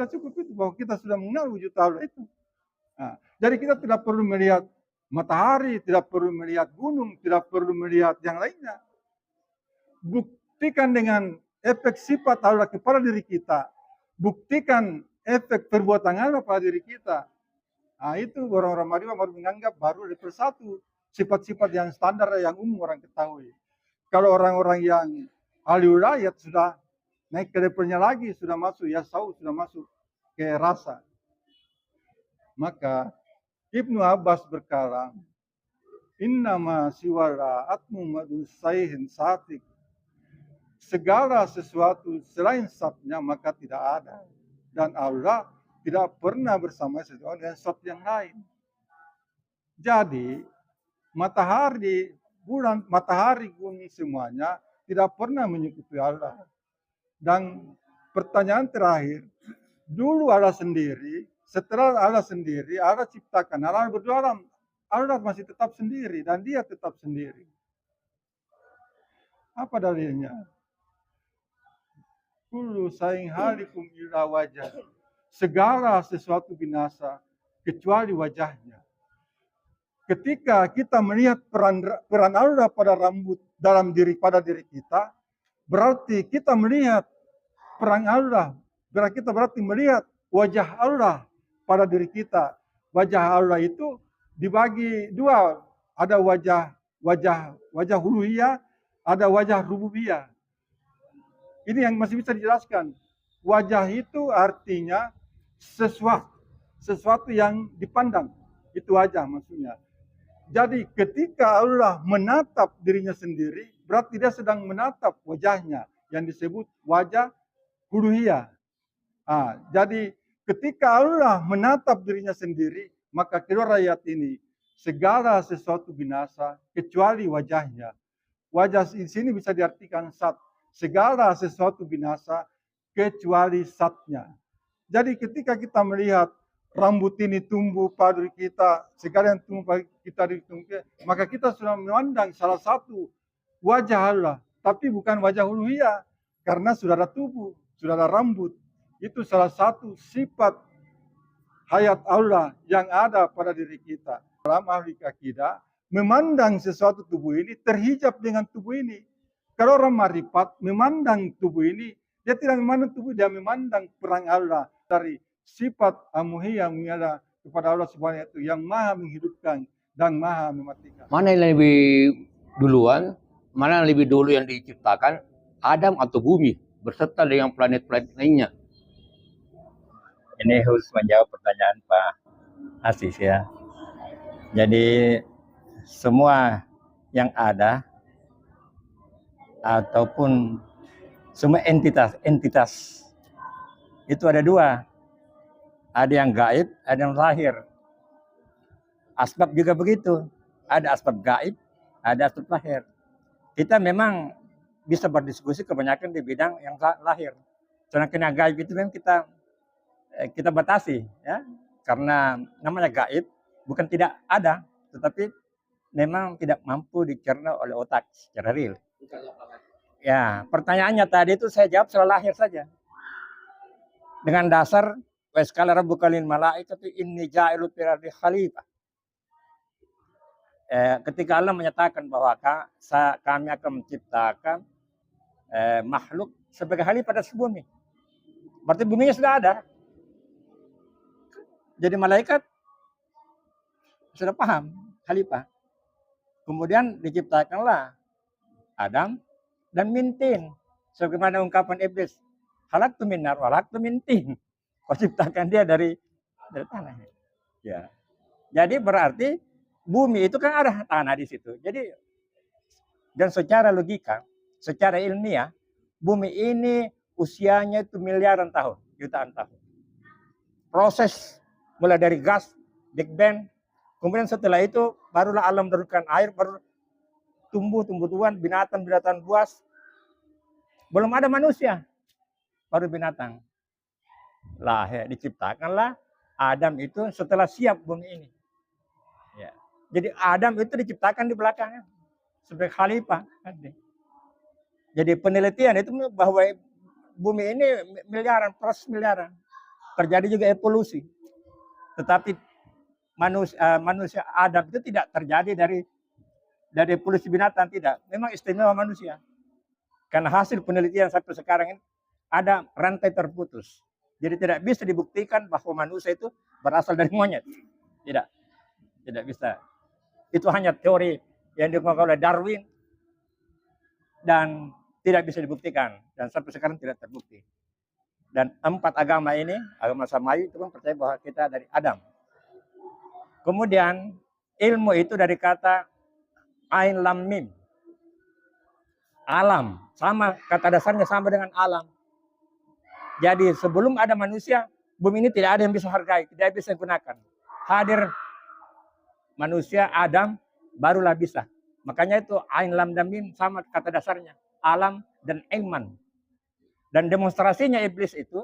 sudah cukup itu, bahwa kita sudah mengenal wujud Allah itu. Nah, jadi kita tidak perlu melihat matahari, tidak perlu melihat gunung, tidak perlu melihat yang lainnya. Buktikan dengan efek sifat Allah kepada diri kita. Buktikan efek perbuatan Allah pada diri kita. Nah, itu orang-orang Madura baru menganggap baru ada persatu sifat-sifat yang standar yang umum orang ketahui. Kalau orang-orang yang ahli wilayah sudah naik ke levelnya lagi, sudah masuk yasau, sudah masuk ke rasa. Maka Ibnu Abbas berkata, innama siwala atmu madun saihin satik. Segala sesuatu selain zatnya maka tidak ada. Dan Allah tidak pernah bersama sesuatu dengan sesuatu yang lain. Jadi matahari, bulan, matahari, gunung semuanya tidak pernah menyekutuai Allah. Dan pertanyaan terakhir, dulu Allah sendiri, setelah Allah sendiri, Allah ciptakan, Allah berdua alam, Allah masih tetap sendiri dan dia tetap sendiri. Apa dalilnya? Kullu saing halikum ila wajah. Segala sesuatu binasa kecuali wajahnya. Ketika kita melihat peran Allah pada rambut dalam pada diri kita, berarti kita melihat peran Allah. Berarti melihat wajah Allah pada diri kita. Wajah Allah itu dibagi dua, ada wajah uluhiyah, ada wajah rububiyah. Ini yang masih bisa dijelaskan. Wajah itu artinya sesuatu yang dipandang. Itu wajah maksudnya. Jadi ketika Allah menatap dirinya sendiri, berarti dia sedang menatap wajahnya yang disebut wajah uluhiyah. Jadi ketika Allah menatap dirinya sendiri, maka kedua ayat ini, segala sesuatu binasa kecuali wajahnya. Wajah di sini bisa diartikan zat. Segala sesuatu binasa kecuali zatnya. Jadi ketika kita melihat rambut ini tumbuh pada diri kita, segala yang tumbuh pada kita maka kita sudah memandang salah satu wajah Allah, tapi bukan wajah uluhiyah, karena sudah ada tubuh, sudah ada rambut. Itu salah satu sifat hayat Allah yang ada pada diri kita. Dalam ahli akidah, memandang sesuatu tubuh ini terhijab dengan tubuh ini. Kalau orang marifat memandang tubuh ini, dia tidak memandang tubuh, dia memandang perang Allah dari sifat amuhiyah yang ada kepada Allah Subhanahu itu yang maha menghidupkan dan maha mematikan. Mana yang lebih duluan, mana yang lebih dulu yang diciptakan, Adam atau bumi berserta dengan planet-planet lainnya? Ini khusus menjawab pertanyaan Pak Asis ya. Jadi semua yang ada ataupun semua entitas itu ada dua. Ada yang gaib, ada yang lahir. Asbab juga begitu. Ada asbab gaib, ada asbab lahir. Kita memang bisa berdiskusi kebanyakan di bidang yang lahir. Sedangkan yang gaib itu memang kita batasi ya. Karena namanya gaib bukan tidak ada, tetapi memang tidak mampu dicerna oleh otak secara real. Ya, pertanyaannya tadi itu saya jawab setelah lahir saja. Dengan dasar wa qala rabbuka lil malaikati inni ja'ilu fil ardi khalifah. Ketika Allah menyatakan bahwa kami akan menciptakan makhluk sebagai khalifah atas bumi. Berarti buminya sudah ada. Jadi malaikat sudah paham khalifah. Kemudian diciptakanlah Adam dan min tin. Sebagaimana ungkapan iblis, halaktu min nar wa halaktu min tin. Kau ciptakan dia dari tanah. Ya. Jadi berarti bumi itu kan ada tanah di situ. Jadi dan secara logika, secara ilmiah, bumi ini usianya itu miliaran tahun, jutaan tahun. Proses mulai dari gas, Big Bang, kemudian setelah itu barulah alam menurunkan air, baru tumbuh-tumbuhan, binatang-binatang buas. Belum ada manusia, baru binatang. Lahir, diciptakanlah Adam itu setelah siap bumi ini. Ya. Jadi Adam itu diciptakan di belakangnya sebagai khalifah. Jadi penelitian itu bahwa bumi ini miliaran, proses miliaran. terjadi juga evolusi. Tetapi manusia Adam itu tidak terjadi dari evolusi binatang, tidak. Memang istimewa manusia. Karena hasil penelitian sampai sekarang ini ada rantai terputus. Jadi tidak bisa dibuktikan bahwa manusia itu berasal dari monyet. Tidak. Tidak bisa. Itu hanya teori yang dikembangkan oleh Darwin dan tidak bisa dibuktikan. Dan sampai sekarang tidak terbukti. Dan 4 agama ini, agama Samawi itu percaya bahwa kita dari Adam. Kemudian ilmu itu dari kata Ain Lam Mim. Alam, sama kata dasarnya sama dengan alam. Jadi sebelum ada manusia, bumi ini tidak ada yang bisa hargai, tidak bisa gunakan. Hadir manusia Adam barulah bisa. Makanya itu Ain Lam dan Mim sama kata dasarnya, alam dan ilman. Dan demonstrasinya iblis itu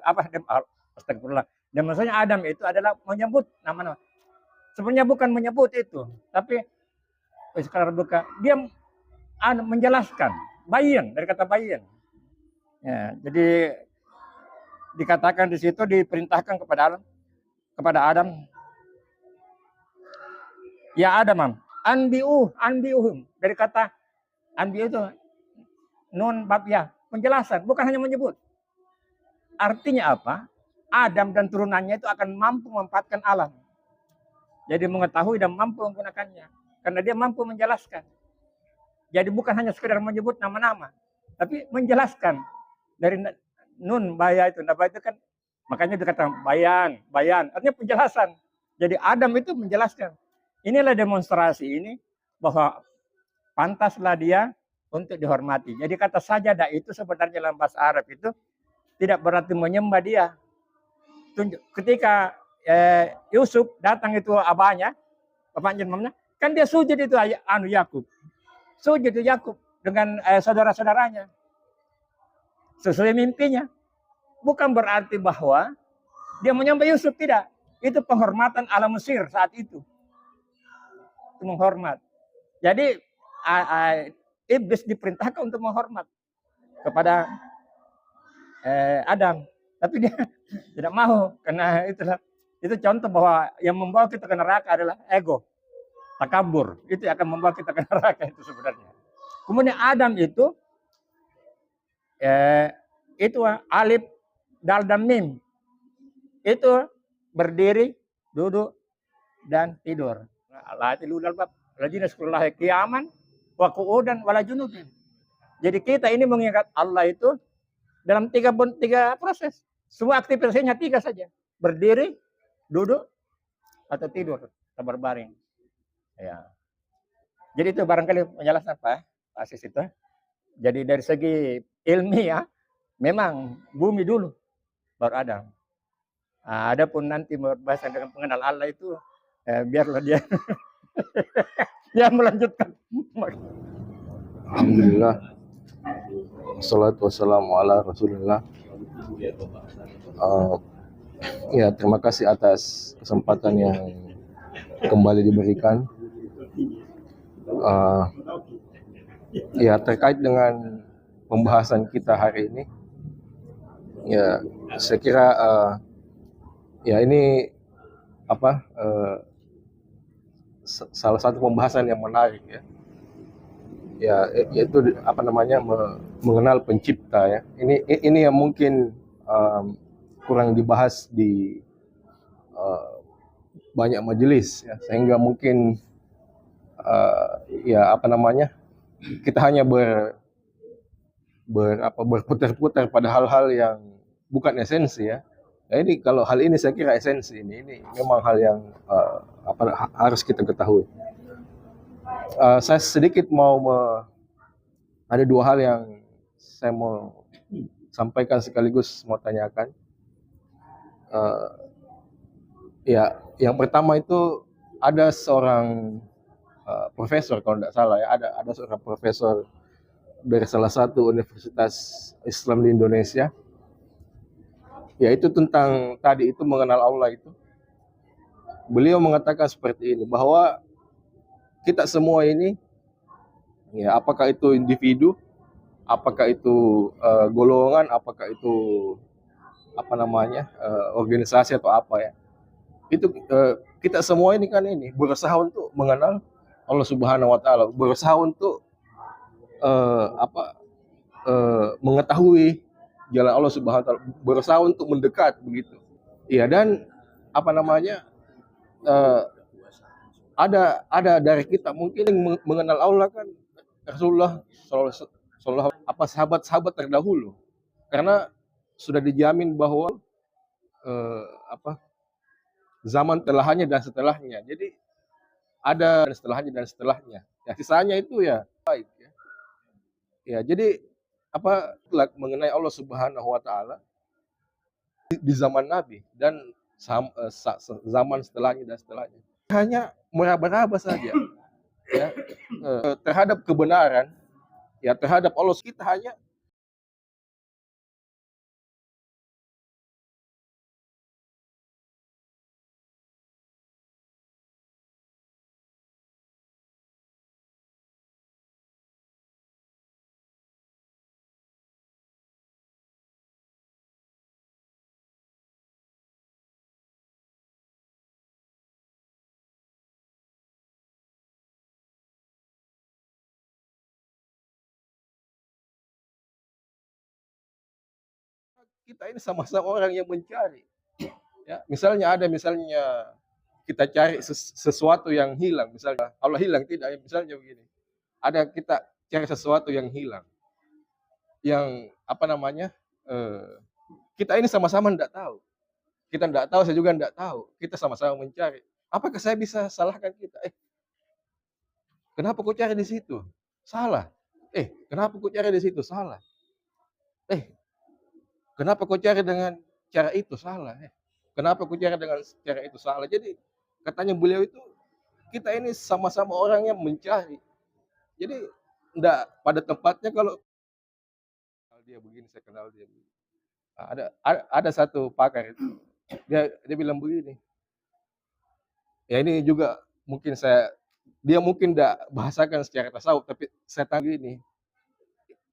astagfirullah. Demonstrasinya Adam itu adalah menyebut nama-nama. Sebenarnya bukan menyebut itu, tapi sekarang buka dia menjelaskan bayan, dari kata bayan. Ya, jadi dikatakan di situ diperintahkan kepada Adam, ya Adam, anbiuhum, dari kata anbiu itu nun bab ya, penjelasan, bukan hanya menyebut. Artinya apa? Adam dan turunannya itu akan mampu memanfaatkan alam. Jadi mengetahui dan mampu menggunakannya. Karena dia mampu menjelaskan. Jadi bukan hanya sekedar menyebut nama-nama. Tapi menjelaskan. Dari nun, baya itu. Naba itu kan, makanya dikatakan bayan. Artinya penjelasan. Jadi Adam itu menjelaskan. Inilah demonstrasi ini. Bahwa pantaslah dia untuk dihormati. Jadi kata sajadah itu sebenarnya dalam bahasa Arab itu. Tidak berarti menyembah dia. Ketika Yusuf datang itu abahnya, bapaknya mamanya, kan dia sujud itu Yakub. Sujud itu Yakub dengan saudara-saudaranya. Sesuai mimpinya. Bukan berarti bahwa dia menyembah Yusuf, tidak. Itu penghormatan ala Mesir saat itu. Itu menghormat. Jadi iblis diperintahkan untuk menghormat kepada Adam. Tapi dia tidak mau, karena itu contoh bahwa yang membawa kita ke neraka adalah ego, takabur. Itu yang akan membawa kita ke neraka itu sebenarnya. Kemudian Adam itu alif, dal, dan mim. Itu berdiri, duduk, dan tidur. Jadi kita ini mengingat Allah itu dalam tiga proses. Semua aktivitasnya 3 saja. Berdiri, duduk, atau tidur, atau berbaring. Ya. Jadi itu barangkali penjelasan Pak Asis itu. Jadi dari segi ilmiah, memang bumi dulu, baru Adam. Adapun nanti berbahasan dengan pengenal Allah itu, biarlah dia yang melanjutkan. Alhamdulillah. Wassalatu wassalamu ala Rasulillah. Ya, terima kasih atas kesempatan yang kembali diberikan. Ya, terkait dengan pembahasan kita hari ini, ya saya kira ya ini salah satu pembahasan yang menarik ya. Ya, yaitu mengenal pencipta ya. Ini yang mungkin kurang dibahas di banyak majelis ya, sehingga mungkin kita hanya berputar-putar pada hal-hal yang bukan esensi ya. Nah, ini kalau hal ini saya kira esensi ini memang hal yang harus kita ketahui. Saya sedikit ada 2 hal yang saya mau sampaikan sekaligus mau tanyakan. Ya, yang pertama itu ada seorang profesor kalau tidak salah ya, ada seorang profesor dari salah satu universitas Islam di Indonesia, yaitu tentang tadi itu mengenal Allah itu. Beliau mengatakan seperti ini, bahwa kita semua ini, ya, apakah itu individu, apakah itu golongan, apakah itu apa namanya organisasi atau apa ya. Itu kita semua ini kan ini berusaha untuk mengenal Allah Subhanahu wa taala, berusaha untuk mengetahui jalan Allah Subhanahu wa taala, berusaha untuk mendekat begitu. Iya, dan apa namanya eh, ada dari kita mungkin yang mengenal Allah kan Rasulullah sallallahu apa sahabat-sahabat terdahulu, karena sudah dijamin bahwa apa zaman telahannya dan setelahnya. Jadi ada dan setelahnya dan setelahnya. Ya sisanya itu ya baik ya. Ya, jadi apa mengenai Allah Subhanahu wa taala di zaman Nabi dan zaman setelahnya dan setelahnya. Hanya meraba-raba saja ya terhadap kebenaran, ya terhadap Allah. Kita hanya kita ini sama-sama orang yang mencari. Ya, misalnya kita cari sesuatu yang hilang, misalnya Allah hilang tidak, ya misalnya begini. Ada kita cari sesuatu yang hilang, yang apa namanya? Kita ini sama-sama tidak tahu. Kita tidak tahu, saya juga tidak tahu. Kita sama-sama mencari. Apakah saya bisa salahkan kita? Kenapa kau cari di situ? Salah. Kenapa kau cari di situ? Salah. Kenapa kau cari dengan cara itu? Salah. Kenapa kau cari dengan cara itu? Salah. Jadi katanya beliau itu kita ini sama-sama orang yang mencari. Jadi enggak pada tempatnya kalau dia begini, saya kenal dia begini. Nah, ada satu pakar itu dia bilang begini. Ya ini juga mungkin dia mungkin enggak bahasakan secara tasawuf, tapi saya tahu gini.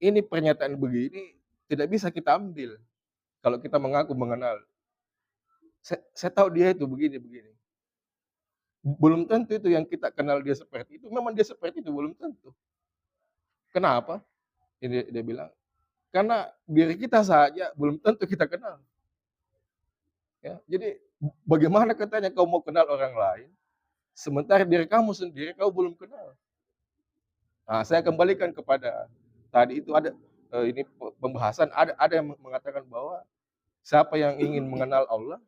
Ini pernyataan begini tidak bisa kita ambil kalau kita mengaku mengenal. Saya tahu dia itu begini. Belum tentu itu yang kita kenal dia seperti itu. Memang dia seperti itu, belum tentu. Kenapa? Dia bilang, karena diri kita saja belum tentu kita kenal. Ya, jadi bagaimana katanya kau mau kenal orang lain, sementara diri kamu sendiri kau belum kenal. Nah, saya kembalikan kepada tadi itu ada ini pembahasan, ada yang mengatakan bahwa siapa yang ingin mengenal Allah,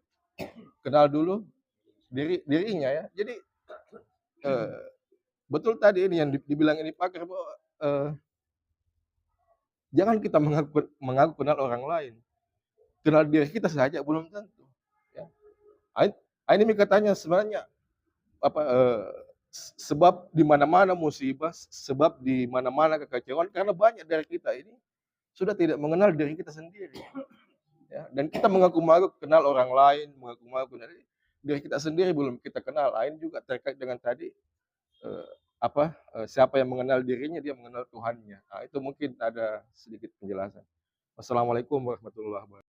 kenal dulu dirinya ya. Jadi betul tadi ini yang dibilang ini pakar bahwa jangan kita mengaku kenal orang lain, kenal diri kita saja belum tentu. Ya. Ini katanya sebenarnya apa sebab di mana-mana musibah, sebab di mana-mana kekacauan karena banyak dari kita ini sudah tidak mengenal diri kita sendiri. Ya, dan kita mengaku-ngaku kenal orang lain, mengaku-ngaku kenal diri kita sendiri belum kita kenal. Lain juga terkait dengan tadi siapa yang mengenal dirinya dia mengenal Tuhannya. Nah, itu mungkin ada sedikit penjelasan. Wassalamualaikum warahmatullahi wabarakatuh.